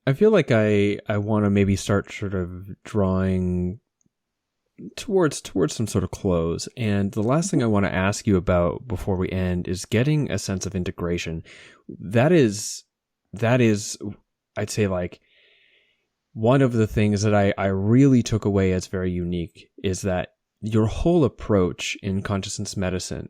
I feel like I want to maybe start sort of drawing towards some sort of close. And the last thing I want to ask you about before we end is getting a sense of integration. That is, I'd say, like, one of the things that I really took away as very unique is that your whole approach in consciousness medicine,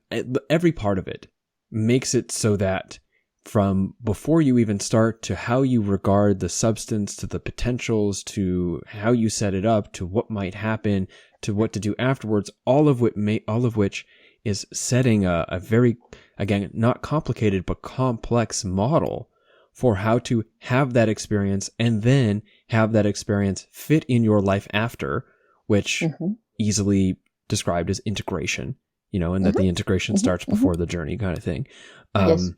every part of it, makes it so that from before you even start to how you regard the substance, to the potentials, to how you set it up, to what might happen, to what to do afterwards, all of which is setting a very, again, not complicated, but complex model for how to have that experience and then have that experience fit in your life after, which easily described as integration, and that the integration starts before the journey kind of thing. Yes.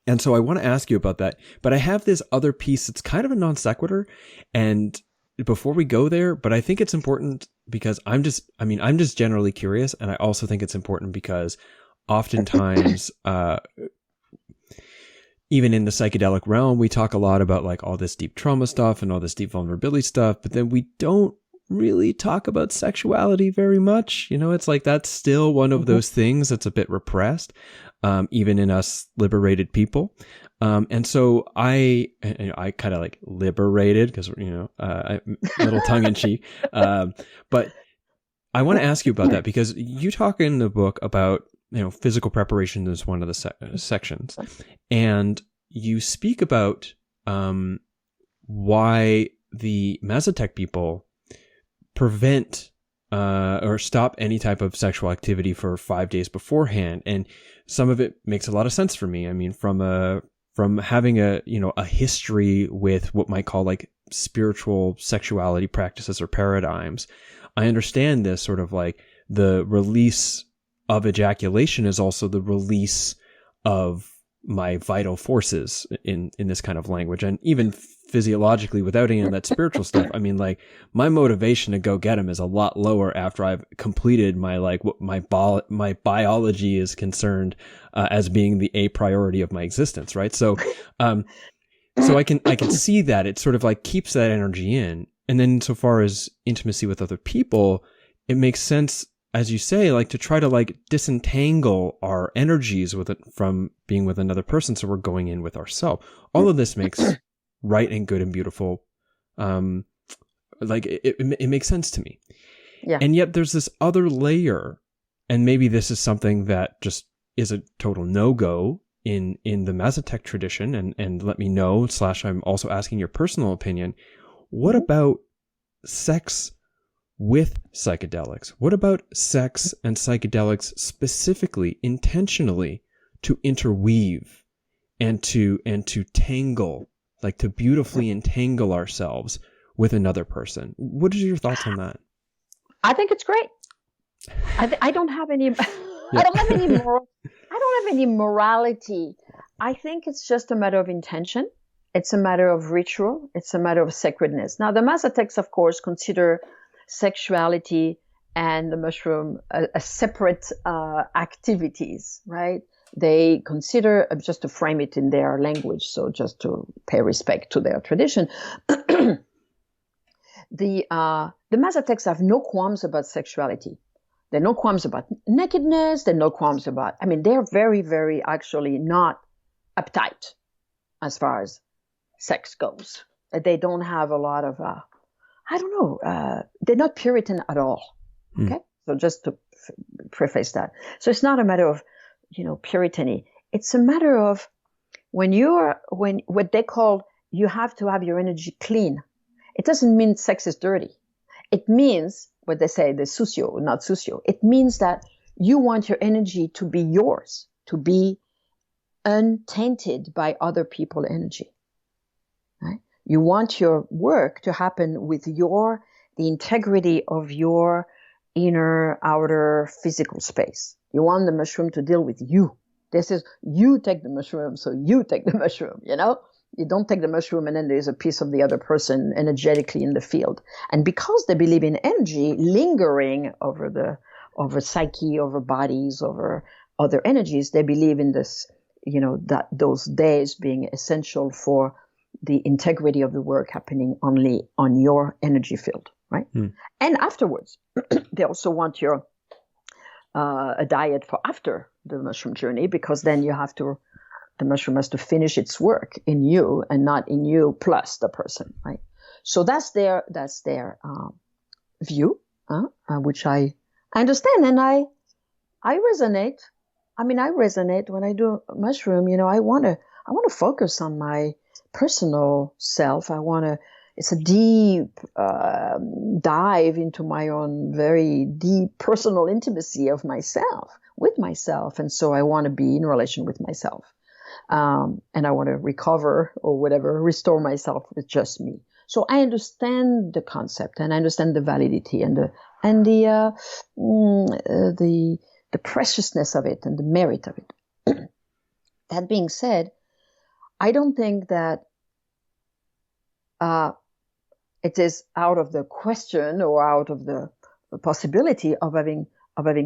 And so I want to ask you about that, but I have this other piece that's kind of a non sequitur. And before we go there, but I think it's important because I'm just generally curious. And I also think it's important because oftentimes, even in the psychedelic realm, we talk a lot about like all this deep trauma stuff and all this deep vulnerability stuff, but then we don't really talk about sexuality very much. It's like that's still one of those things that's a bit repressed, even in us liberated people. And so I kind of like liberated because, a little tongue in cheek. But I want to ask you about that because you talk in the book about, physical preparation is one of the sections, and you speak about why the Mazatec people prevent or stop any type of sexual activity for 5 days beforehand. And some of it makes a lot of sense for me. I mean, from having a history with what might call like spiritual sexuality practices or paradigms, I understand this sort of like the release of ejaculation is also the release of my vital forces in this kind of language. And even physiologically, without any of that spiritual stuff, I mean, like my motivation to go get them is a lot lower after I've completed my, like what my biology is concerned as being the a priority of my existence. Right. So, so I can see that it sort of like keeps that energy in. And then so far as intimacy with other people, it makes sense, as you say, like to try to like disentangle our energies with it from being with another person. So we're going in with ourselves. All of this makes right and good and beautiful. Like it makes sense to me. Yeah. And yet there's this other layer, and maybe this is something that just is a total no-go in the Mazatec tradition. And let me know, / I'm also asking your personal opinion. What about sex with psychedelics? What about sex and psychedelics specifically, intentionally, to interweave and to tangle, like to beautifully entangle ourselves with another person? What are your thoughts on that? I think it's great. I don't have any. I don't have any morality. I think it's just a matter of intention. It's a matter of ritual. It's a matter of sacredness. Now, the Mazatecs, of course, consider sexuality and the mushroom a separate activities, right? They consider, just to frame it in their language, so just to pay respect to their tradition, the Mazatecs have no qualms about sexuality. There are no qualms about nakedness. There are no qualms about, they're very, very actually not uptight as far as sex goes. They don't have a lot of, they're not Puritan at all. Okay. So just to preface that. So it's not a matter of, Puritany. It's a matter of when what they call, you have to have your energy clean. It doesn't mean sex is dirty. It means what they say, the sucio, not sucio. It means that you want your energy to be yours, to be untainted by other people's energy. Right? You want your work to happen with the integrity of your inner, outer physical space. You want the mushroom to deal with you. This is, you take the mushroom, so you take the mushroom, You don't take the mushroom and then there's a piece of the other person energetically in the field. And because they believe in energy lingering over psyche, over bodies, over other energies, they believe in this, that those days being essential for the integrity of the work happening only on your energy field, right? And afterwards, they also want your a diet for after the mushroom journey, because then the mushroom has to finish its work in you and not in you plus the person, right? So that's their view, which I understand, and I resonate. I mean, I resonate when I do a mushroom. I want to focus on my personal self. It's a deep dive into my own very deep personal intimacy of myself, with myself. And so I want to be in relation with myself. And I want to recover or whatever, restore myself with just me. So I understand the concept, and I understand the validity and the preciousness of it and the merit of it. That being said, I don't think that it is out of the question or out of the possibility of having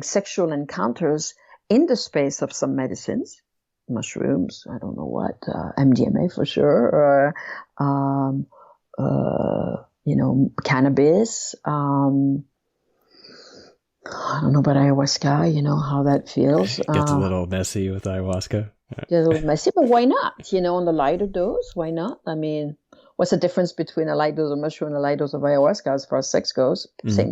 sexual encounters in the space of some medicines, mushrooms, I don't know what, MDMA for sure, cannabis. I don't know about ayahuasca, how that feels. Gets a little messy with ayahuasca. Gets a little messy, but why not? On the lighter dose, why not? I mean, what's the difference between a light dose of mushroom and a light dose of ayahuasca as far as sex goes? Same.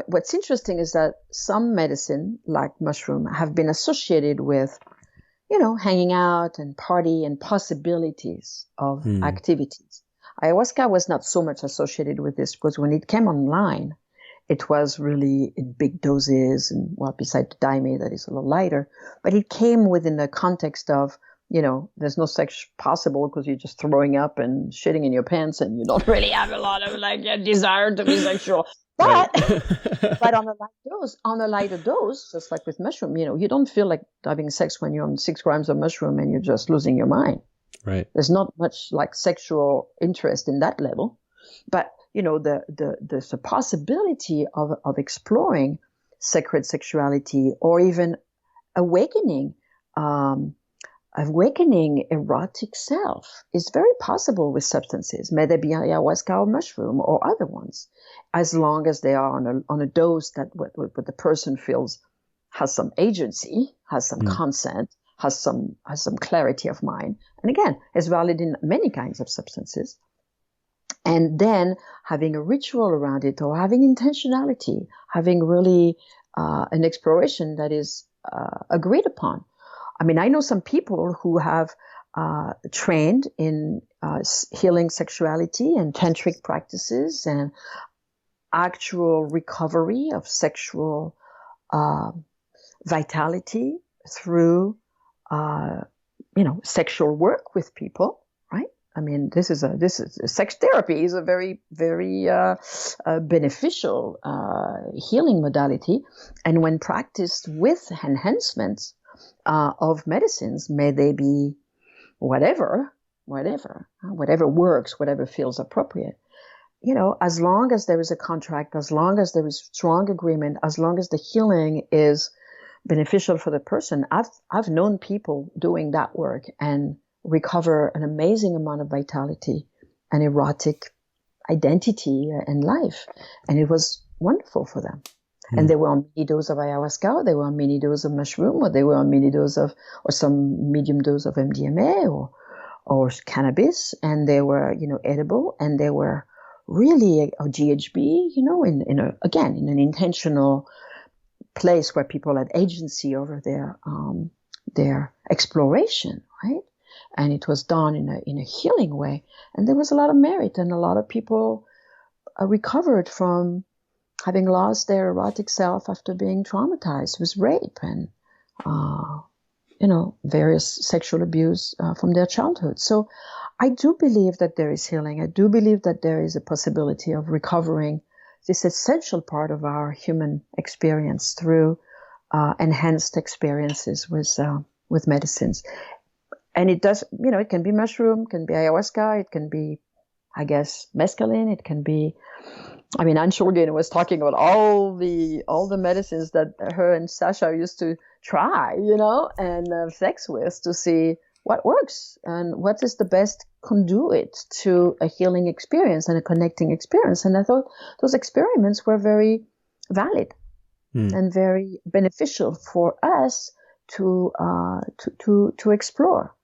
What's interesting is that some medicine, like mushroom, have been associated with, hanging out and party and possibilities of activities. Ayahuasca was not so much associated with this, because when it came online, it was really in big doses, and beside the daime that is a little lighter, but it came within the context of, there's no sex possible because you're just throwing up and shitting in your pants and you don't really have a lot of desire to be sexual. But but on a lighter dose, just like with mushroom, you don't feel like having sex when you're on 6 grams of mushroom and you're just losing your mind. Right. There's not much like sexual interest in that level, but the possibility of exploring sacred sexuality, or even awakening erotic self, is very possible with substances, may they be ayahuasca or mushroom or other ones, as long as they are on a dose that what the person feels has some agency, has some consent, has some clarity of mind. And again, is valid in many kinds of substances. And then having a ritual around it, or having intentionality, having really an exploration that is agreed upon. I mean, I know some people who have trained in healing sexuality and tantric practices and actual recovery of sexual vitality through sexual work with people, right? I mean, this is sex therapy is a very, very beneficial healing modality, and when practiced with enhancements of medicines, may they be whatever works, whatever feels appropriate. As long as there is a contract, as long as there is strong agreement, as long as the healing is beneficial for the person. I've known people doing that work and recover an amazing amount of vitality and erotic identity and life. And it was wonderful for them. And they were on mini dose of ayahuasca, or they were on mini dose of mushroom, or they were on mini dose of, or some medium dose of MDMA or cannabis. And they were, edible, and they were really, or GHB, in an intentional place where people had agency over their exploration, right? And it was done in a healing way. And there was a lot of merit, and a lot of people recovered from having lost their erotic self after being traumatized with rape and, various sexual abuse from their childhood. So I do believe that there is healing. I do believe that there is a possibility of recovering this essential part of our human experience through enhanced experiences with medicines. And it does, it can be mushroom, can be ayahuasca, it can be, I guess, mescaline, it can be I mean, Anne Shulgin was talking about all the medicines that her and Sasha used to try, and have sex with to see what works and what is the best conduit to a healing experience and a connecting experience. And I thought those experiments were very valid and very beneficial for us to explore.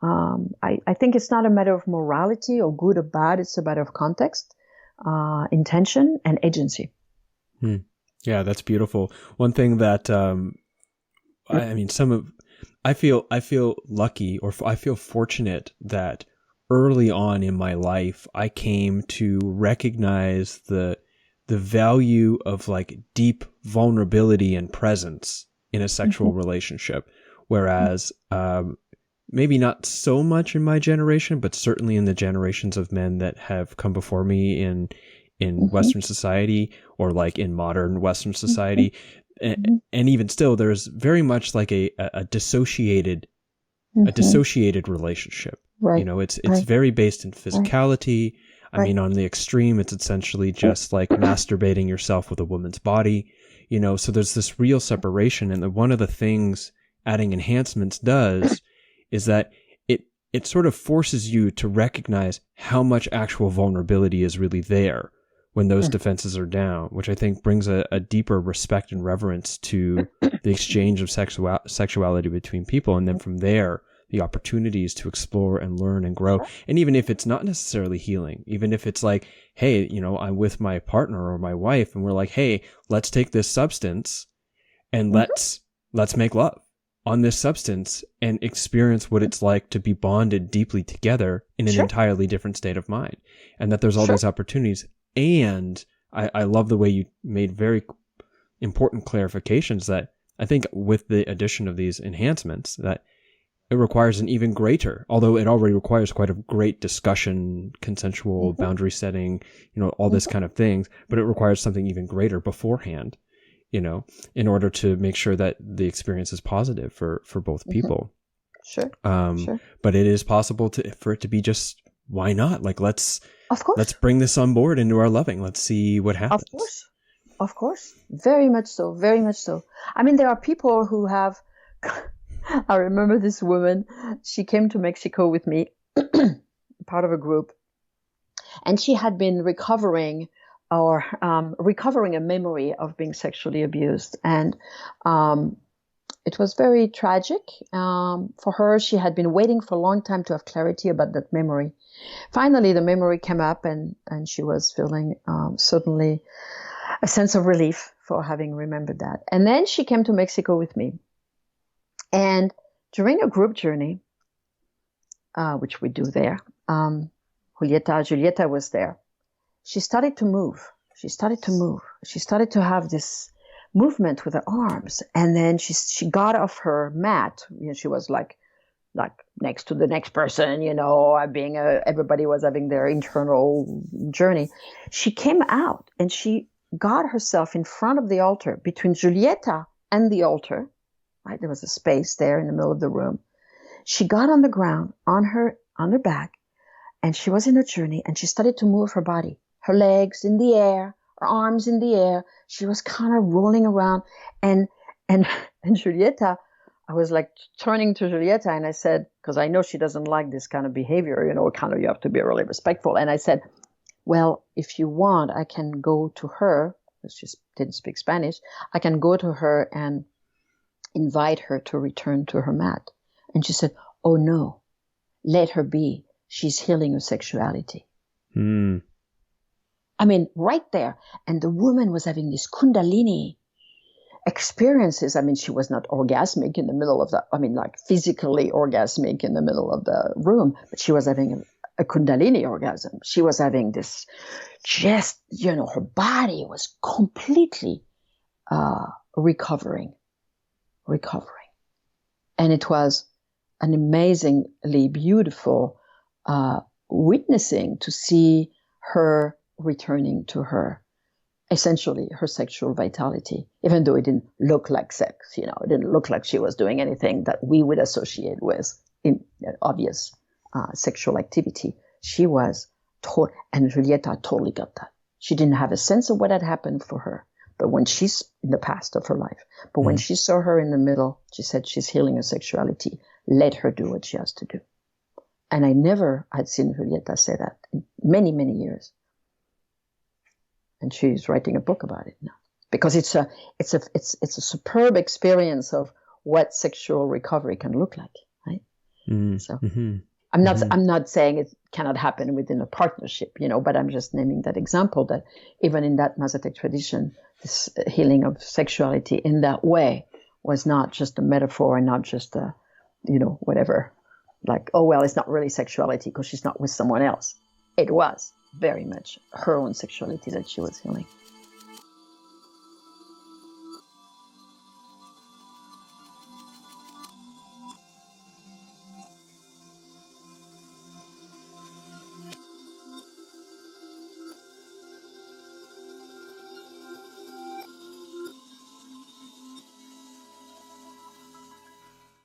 I think it's not a matter of morality or good or bad. It's a matter of context, intention, and agency. Yeah, that's beautiful. One thing that I feel lucky, or I feel fortunate that early on in my life I came to recognize the value of like deep vulnerability and presence in a sexual relationship, whereas maybe not so much in my generation, but certainly in the generations of men that have come before me in Western society, or like in modern Western society. And even still, there's very much like a dissociated relationship. Right. It's very based in physicality. I mean, on the extreme, it's essentially just like masturbating yourself with a woman's body, so there's this real separation. And one of the things adding enhancements does is that it sort of forces you to recognize how much actual vulnerability is really there when those defenses are down, which I think brings a deeper respect and reverence to the exchange of sexuality between people. And then from there, the opportunities to explore and learn and grow. And even if it's not necessarily healing, even if it's like, hey, I'm with my partner or my wife and we're like, hey, let's take this substance and let's make love on this substance and experience what it's like to be bonded deeply together in an entirely different state of mind. And that there's all these opportunities. And I love the way you made very important clarifications that I think with the addition of these enhancements, that it requires an even greater, although it already requires quite a great discussion, consensual boundary setting, all this kind of things, but it requires something even greater beforehand, in order to make sure that the experience is positive for both people. Sure. But it is possible for it to be just, why not? Like, let's bring this on board into our loving. Let's see what happens. Of course. Very much so. Very much so. I mean, there are people who have, I remember this woman, she came to Mexico with me, part of a group, and she had been recovering a memory of being sexually abused. And it was very tragic. For her, she had been waiting for a long time to have clarity about that memory. Finally, the memory came up, and she was feeling certainly a sense of relief for having remembered that. And then she came to Mexico with me. And during a group journey, which we do there, Julieta was there. She started to move. She started to have this movement with her arms. And then she got off her mat. She was like next to the next person, everybody was having their internal journey. She came out and she got herself in front of the altar, between Julieta and the altar. Right? There was a space there in the middle of the room. She got on the ground on her back, and she was in her journey, and she started to move her body, her legs in the air, her arms in the air. She was kind of rolling around, and Julieta, I was like turning to Julieta, and I said, because I know she doesn't like this kind of behavior, you have to be really respectful. And I said, well, if you want, I can go to her, because she didn't speak Spanish. I can go to her and invite her to return to her mat. And she said, oh no, let her be. She's healing her sexuality. I mean, right there. And the woman was having this Kundalini experiences. I mean, she was not orgasmic in the middle of physically orgasmic in the middle of the room, but she was having a Kundalini orgasm. She was having this her body was completely recovering. And it was an amazingly beautiful witnessing to see her returning to her, essentially her sexual vitality, even though it didn't look like sex, it didn't look like she was doing anything that we would associate with in obvious sexual activity. She was and Julieta totally got that. She didn't have a sense of what had happened for her, but when she's in the past of her life, but when she saw her in the middle, she said she's healing her sexuality. Let her do what she has to do. And I never had seen Julieta say that in many, many years. And she's writing a book about it now, because it's a superb experience of what sexual recovery can look like, right? So I'm not saying it cannot happen within a partnership, but I'm just naming that example, that even in that Mazatec tradition, this healing of sexuality in that way was not just a metaphor and not just a, whatever, like, oh, well, it's not really sexuality because she's not with someone else. It was very much her own sexuality that she was healing.